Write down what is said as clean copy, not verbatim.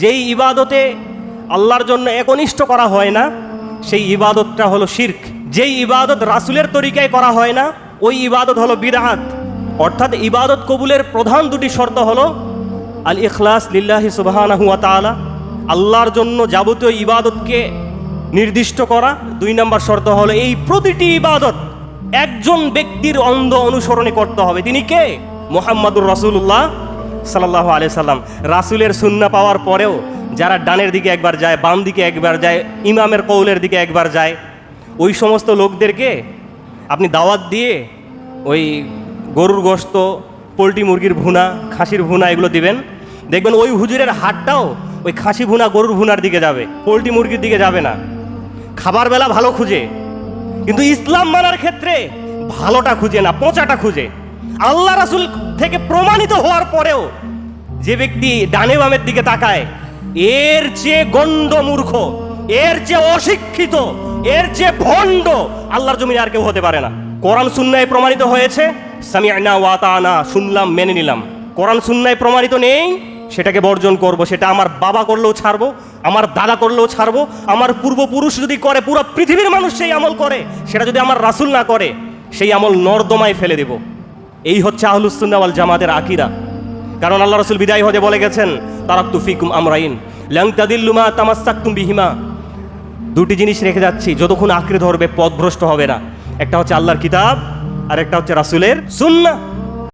যেই ইবাদতে আল্লাহর জন্য একনিষ্ঠ করা হয় না সেই ইবাদতটা হলো শিরক। যেই ইবাদত রাসূলের তরিকায় করা হয় না ওই ইবাদত হলো বিদআত। অর্থাৎ ইবাদত কবুলের প্রধান দুটি শর্ত হলো আল ইখলাস লিল্লাহি সুবহানাহু ওয়া তাআলা, আল্লাহর জন্য যাবতীয় ইবাদতকে নির্দিষ্ট করা। 2 নম্বর শর্ত হলো এই প্রতিটি ইবাদত একজন ব্যক্তির অন্ধ অনুসরণে করতে হবে। তিনি কে? মুহাম্মাদুর রাসূলুল্লাহ সাল্লাল্লাহু আলাইহি সাল্লাম। রাসূলের সুন্নাহ পাওয়ার পরেও যারা ডানের দিকে একবার যায়, বাম দিকে একবার যায়, ইমামের কৌলের দিকে একবার যায়, ওই সমস্ত লোকদেরকে আপনি দাওয়াত দিয়ে ওই গরুর গোশত, পোলট্রি মুরগির ভুনা, খাসির ভুনা এগুলো দিবেন, দেখবেন ওই হুজুরের হাতটাও ওই খাসি ভুনা, গরুর ভুনার দিকে যাবে, পোলট্রি মুরগির দিকে যাবে না। খাবার বেলা ভালো খুঁজে, কিন্তু ইসলাম মানার ক্ষেত্রে ভালোটা খুঁজে না, পচাটা খুঁজে। আল্লাহ রাসূল থেকে প্রমাণিত হওয়ার পরেও যে ব্যক্তি ডানে বামের দিকে তাকায়, এর চেয়ে গণ্ড মূর্খ, এর চেয়ে অশিক্ষিত, এর চেয়ে ভণ্ড আল্লাহর জমিনে আর কেউ হতে পারে না। কোরআন সুন্নায় প্রমাণিত হয়েছে সামি'না ওয়া আতা'না, শুনলাম মেনে নিলাম। কোরআন সুন্নায় প্রমাণিত নেই, সেটাকে বর্জন করব। সেটা আমার বাবা করলেও ছাড়বো, আমার দাদা করলেও ছাড়বো, আমার পূর্বপুরুষ যদি করে, পুরো পৃথিবীর মানুষ সেই আমল করে, সেটা যদি আমার রাসূল না করে সেই আমল নর্দমায় ফেলে দেব। এই হচ্ছে আহলুস সুন্নাহ ওয়াল জামাতের আকীদা। কারণ আল্লাহ রাসূল বিদায় হতে বলে গেছেন তারাকতু ফিকুম আমরাইন লান তাদিল্লু মা তামাসসাকতুম বিহিমা। দুটি জিনিস রেখে যাচ্ছি, যতক্ষণ আঁকড়ে ধরবে পথভ্রষ্ট হবে না। একটা হচ্ছে আল্লাহর কিতাব আর একটা হচ্ছে রাসূলের সুন্নাহ।